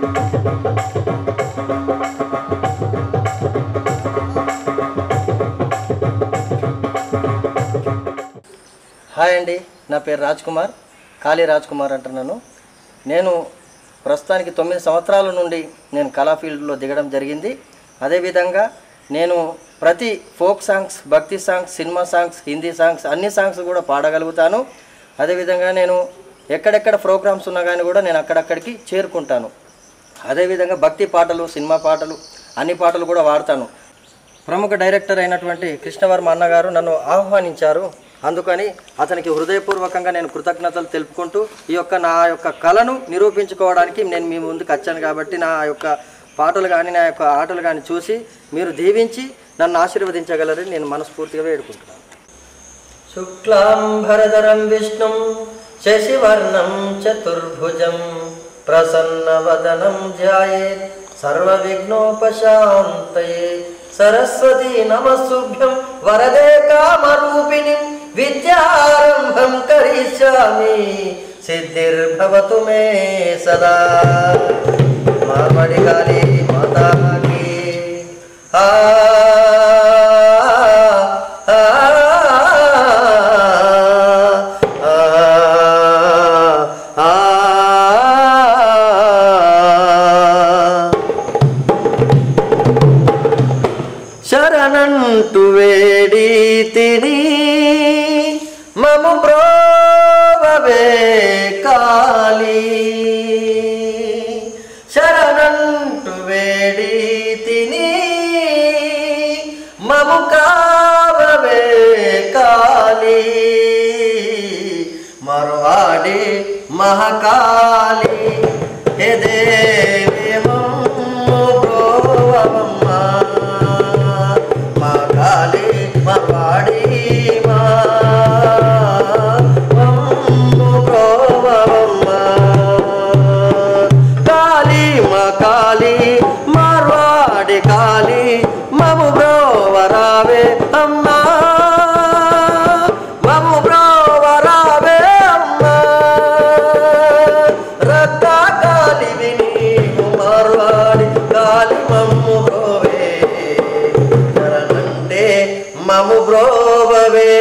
Hi అండి, నా పేరు రాజ్ కుమార్, కాళీ రాజ్ కుమార్ అంటున్నాను. నేను ప్రస్తుతానికి 9 సంవత్సరాల నుండి నేను కళా ఫీల్డ్లో దిగడం జరిగింది. అదేవిధంగా నేను ప్రతి ఫోక్ సాంగ్స్, భక్తి songs, cinema songs, Hindi songs, అన్ని సాంగ్స్ కూడా పాడగలుగుతాను. అదేవిధంగా నేను ఎక్కడెక్కడ ప్రోగ్రామ్స్ ఉన్నా కానీ కూడా నేను అక్కడక్కడికి చేరుకుంటాను. అదేవిధంగా భక్తి పాటలు, సినిమా పాటలు, అన్ని పాటలు కూడా వాడతాను. ప్రముఖ డైరెక్టర్ అయినటువంటి కృష్ణవర్మ అన్నగారు నన్ను ఆహ్వానించారు. అందుకని అతనికి హృదయపూర్వకంగా నేను కృతజ్ఞతలు తెలుపుకుంటూ నా యొక్క కళను నిరూపించుకోవడానికి నేను మీ ముందుకు వచ్చాను. కాబట్టి నా యొక్క పాటలు కానీ, నా యొక్క ఆటలు కానీ చూసి మీరు దీవించి నన్ను ఆశీర్వదించగలరని నేను మనస్ఫూర్తిగా వేడుకుంటున్నాను. శుక్లాంబరధరం విష్ణుం శశివర్ణం చతుర్భుజం ప్రసన్నవదనం ధ్యాయేత్ సర్వవిఘ్నోపశాంతయే. సరస్వతీ నమస్తుభ్యం వరదే కామరూపిణి విద్యారంభం కరిష్యామి సిద్ధిర్భవతు మే సదా. మార్వడి కాళీ మాతా కీ. శరణంటు వేడి తిని మము బ్రోవవే కాళీ. శరణంటు వేడి తిని మము కావవే కాళీ. మరువాడి మహాకాళీ హే దేవి మమ్ము బ్రోవమ్మ. మా కాళీ మరువాడి మమ్ము బ్రోవమ్మ. కాళీ మా కాళీ మార్వాడి కాళీ మము బ్రోవరావే అమ్మా. మము బ్రోవరావే అమ్మా. రక్త కాళీ విని మార్వాడి కాళీ మమ్ము బ్రోవే. శరణంటే మము బ్రోవవే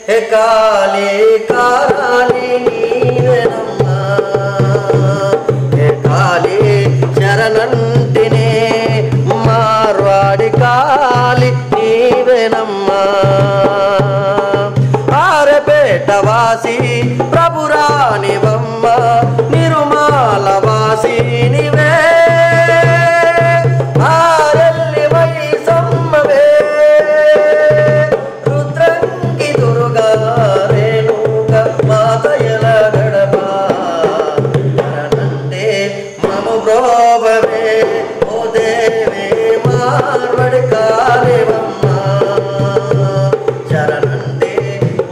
హే కాళీ కాళీ నీవేనమ్మా. హే కాళీ శరణంటినే మార్వాడి కాళీ నీవేనమ్మా. ఆరపేట వాసి ప్రభురానివమ్మ నిరుమాల వాసి నివే. ఆరెల్లి వైసమ్మవే రుద్రంగి దుర్గా రేణుక మాతయల గడప. శరణంటే మము బ్రోవవే ఓ దేవి మార్వడి కాళీవమ్మ. శరణంటే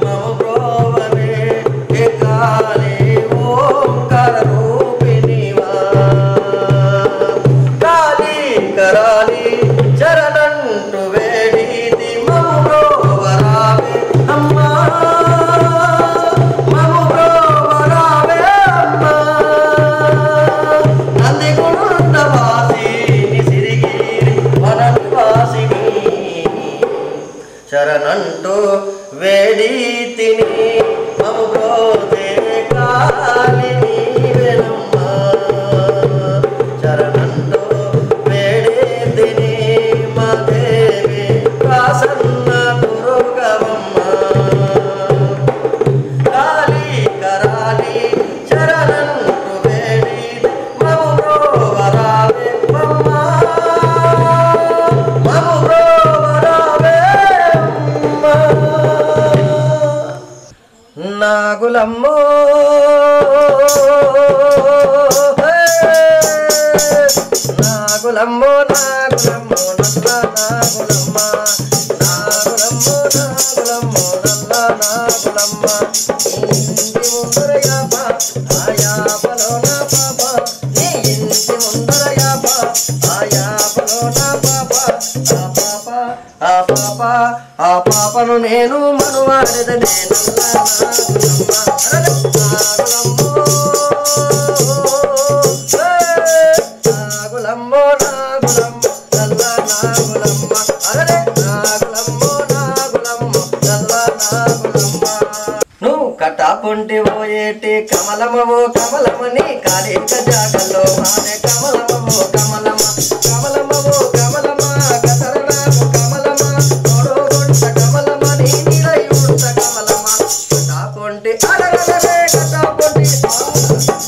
మము బ్రోవవే హే కాళీ ఓంకార రూపిణివా. కాళీ కరాళీ శరణంటు వేడిది మము బ్రోవరావే అమ్మా. మము బ్రోవరావే అమ్మా. నందిగుండ వాసిని సిరిగిరి వన నివాసిని. శరణంటూ వేడి తిని మము బ్రోదే కాళీ నీవేనమ్మా. శరణంటూ వేడి తిని మా దేవి ప్రసన్న దుర్గవమ్మ. కాళీ కరాళీ శరణంటు వేడి మము బ్రోవరావే అమ్మా. మము బ్రోవరావే అమ్మా. నాగులమ్మో నాగులమ్మో నాగులమ్మో నల్ల నాగులమ్మ. నాగులమ్మో నాగులమ్మో నల్ల నాగులమ్మ. ఇంటి ముందర యాప ఆ యాపలో నా పాప. నీ ఇంటి ముందర యాప ఆ యాపలో నా పాప. ఆ పాప ఆ పాపను నేను మనువాడేదనే నల్ల నాగులమ్మ. నాగులమ్మో నాగులమ్మ అరరే నాగులమ్మో నాగులమ్మ నల్ల నాగులమ్మ నువ్వు కటాపుంటి పోయేటి కమలమవో కమలమని కాలిక జాగల్లో మానే కమలమవో కమలమ కమలమవో కమలమ కసరనాకు కమలమ నోడోగొంట కమలమని నిలయుంట కమలమ కటాపుంటి అరరరే కటాపుంటి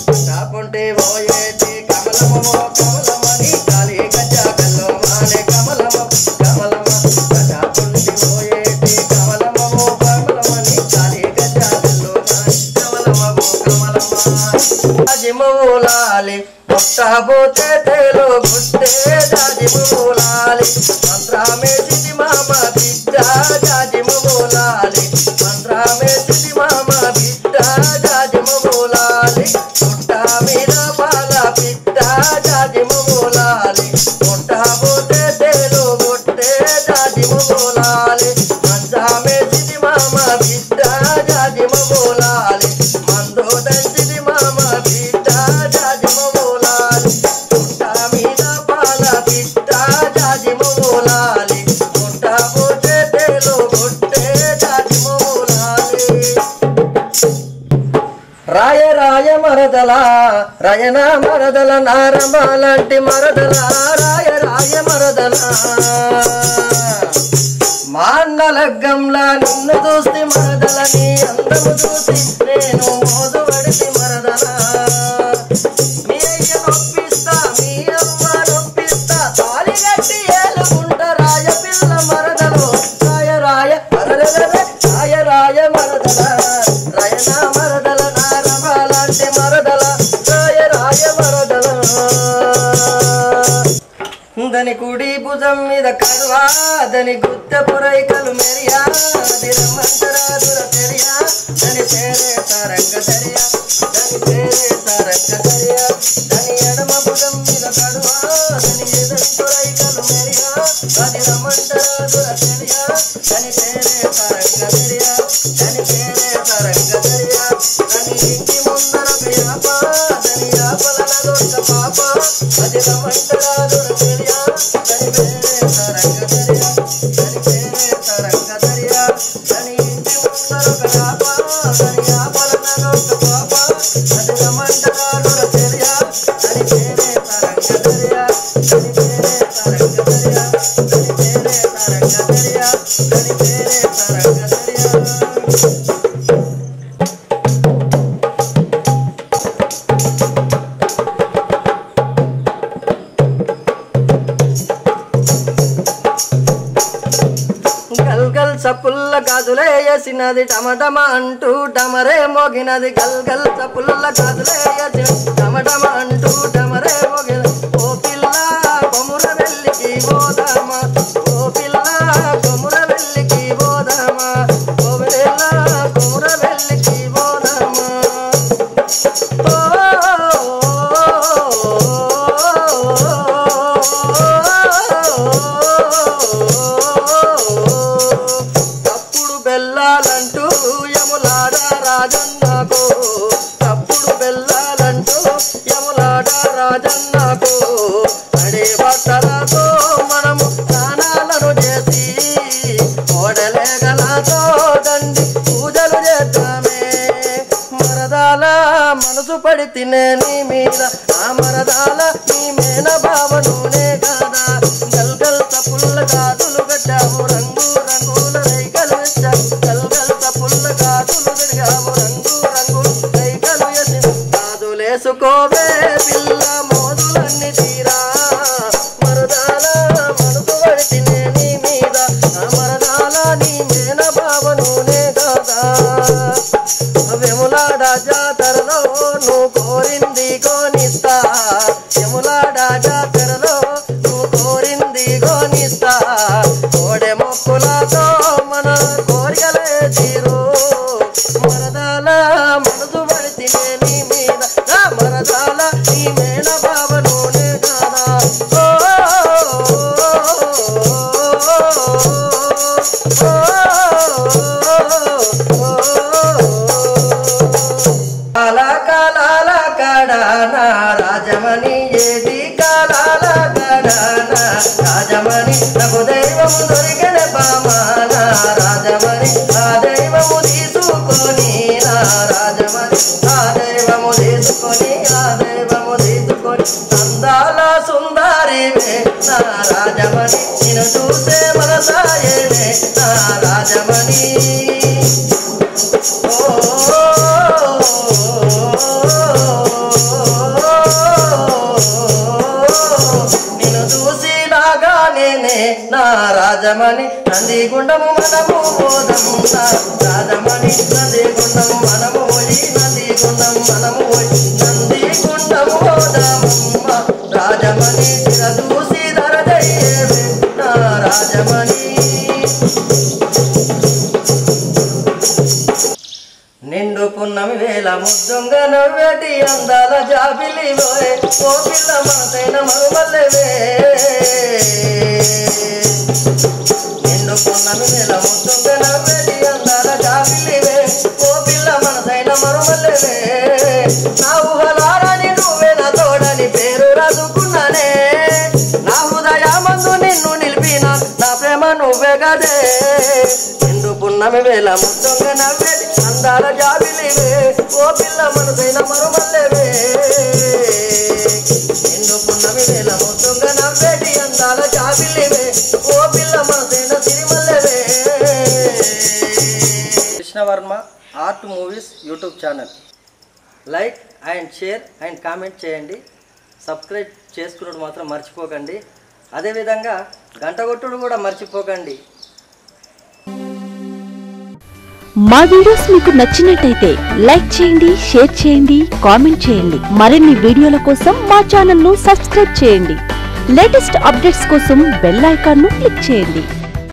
కటాపుంటి పోయేటి కమలమవో కమలమని కాలిక జాగల్లో మానే కమలమ కమలమ కటాపుంటి పోయేటి కమలమవో కమలమని కాలిక జాగల్లో మానే కమలమవో కమలమ జాజిమూలాలి మొట్టబోతే తేలో గుట్టే జాజిమూలాలి మంత్రమే సిటి మామ బిడ్డ జాజిమూలాలి మంత్రమే సిటి మామ బిడ్డ జాజిమూలాలి పుట్ట మీద పాల బిడ్డ జాజిమూలాలి మొట్టబోతే తేలో గుట్టే జాజిమూలాలి మంత్రమే సిటి మామ బిడ్డ జాజిమూలాలి మందో దంచిది మామ బిడ్డ జాజిమూలాలి పుట్ట మీద పాల బిడ్డ జాజిమూలాలి పుట్టబోతే తేలో గుట్టే జాజిమూలాలి రాయ రాయ మరదల రయన మరదల నారమాలంటి మరదల రాయ రాయ మరదల మా అన్న లగ్గంలా నిన్ను చూసి మరదల నీ అందము చూసి నేను మోదు పడిసి మరదల మీ అయ్య నొప్పిస్తా మీ అమ్మ నొప్పిస్తా తాళి గట్టి ఏలుకుంట రాయ పిల్ల మరదలు రాయ రాయ అరరరే రాయ రాయ మరదల రయన మరదల నారమాలంటి మరదల రాయ రాయ మరదల దని కుడి భుజం మీద కరువా దని గుత్త పురైకలు మెరియా అది రమ్మంటరా దుర తెరియా దని పేరే సారంగ దరియా దని పేరే సారంగ దరియా దని ఎడమ భుజం మీద కరువా దని ఎదరి పురైకలు మెరియా అది రమ్మంటరా దుర తెరియా దని పేరే సారంగ దరియా దని పేరే సారంగ దరియా దని ఇంటి ముందర వ్యాప దని యాపలన దొక్క పాప అది రమ్మంటరా దుర తెరియా దని పేరే సారంగ దరియా దని పేరే సారంగ దరియా దని ఇంటి ముందర వ్యాప దని యాపలన దొక్క పాప అది రమ్మంటరా దుర తెరియా దని పేరే సారంగ దరియా దని పేరే సారంగ దరియా దని పేరే సారంగ దరియా దని పేరే సారంగ దరియా గల్గల్ చప్పుల్ల గాజులేసినది టమటమ అంటూ డమరే మోగినది గల్గల్ చప్పుల్ల గాజులేసి టమటమ అంటూ డమరే మోగినది ఓ పిల్ల కొముర వెల్లికి పోదామా ఓ పిల్ల కొముర వెల్లికి పోదామా ఓ పిల్ల కొముర వెల్లికి పోదామా తప్పుడు బెల్లాలంటూ యములాడ రాజన్నకు తప్పుడు బెల్లాలంటూ యములాడ రాజన్నకు అడే బట్టలతో మనము స్నానాలను చేసి ఓడలేగలతో దండి పూజలు చేద్దామే మరదాల మనసు పడి తినే నీ మీద ఆ మరదాల నీ మేన భావనునే కాదా గల్గల్ తప్పుల్ల గాజులు పెట్టాము రంగు రంగుల రైకలు వచ్చాము గల్గల్ తప్పుల్ల గాజులు తిరిగాము రంగు రంగుల రైకలు వేసి గాజులేసుకోవే పిల్ల మోదులన్నీ తీరా మరదాల మనసు పడి తినే నీ మీద ఆ మరదాల నీ మేన భావనునే కాదా వెములాడ జాతరలో నువ్వు కోరింది కోనిస్తా యములాడ జాతరలో నువ్వు కోరింది కోనిస్తా కోడె మొక్కులతో మన కోరికలే తీరు మరదాల మనసు పడితే నీ మీద నా మరదాల నీ మేన భావనునే కాదా కాలాల కాడానా రాజమణి ఏది కాలాల కాడ రాజమణి నాకు దైవము దొరికిన బామాన రాజమణి ఆ దైవము తీసుకొని రాజమణి ఆ దైవము తీసుకొని అందాల సుందరివే నా రాజమణి నిన్ను చూసే మనసాయేనే నా రాజమణి నిన్ను చూసి నాగానే నా రాజమణి నందిగుండము మనము పోదము నా రాజమణి నందిగుండము మనము పోయి నందిగుండము మనము పోయి నందిగుండము పోదమమ్మ రాజమణి చూసి ధరదయ్యేవే నా రాజమణి నిండు పున్నమి వేళ ముద్దుంగ నవ్వేటి అందాల జాబిలి పోయే ఓ పిల్ల మనసైన మరుమల్లెవే నిండు పున్నమి వేళ ముద్దుంగ నవ్వేటి అందాల జాబిలివే ఓ పిల్ల మనసైన మరుమల్లెవే నా ఊహలారని నువ్వే నా తోడని పేరు రాసుకున్నానే నా హృదయమందు నిన్ను నిలిపిన నా ప్రేమ నువ్వే గదే నిండు పున్నమి వేళ ముద్దుంగ నవ్వేటి అందాల జాబిలివే ఓ పిల్ల మనసైన మరుమల్లెవే నిండు పున్నమి వేళ ముద్దుంగ నవ్వేటి అందాల జాబిలివే ఓ పిల్ల మనసైన సిరిమల్లెవే. Krishnavarma art movies YouTube channel like and share and comment చేయండి. సబ్స్క్రైబ్ చేసుకున్నట్టు మాత్రం మర్చిపోకండి. అదేవిధంగా గంట కొట్టుడు కూడా మర్చిపోకండి. మా వీడియోస్ మీకు నచ్చినట్టయితే లైక్ చేయండి, షేర్ చేయండి, కామెంట్ చేయండి. మరిన్ని వీడియోల కోసం మా ఛానల్ ను సబ్స్క్రైబ్ చేయండి. లేటెస్ట్ అప్డేట్స్ కోసం బెల్ ఐకాన్ ను క్లిక్ చేయండి.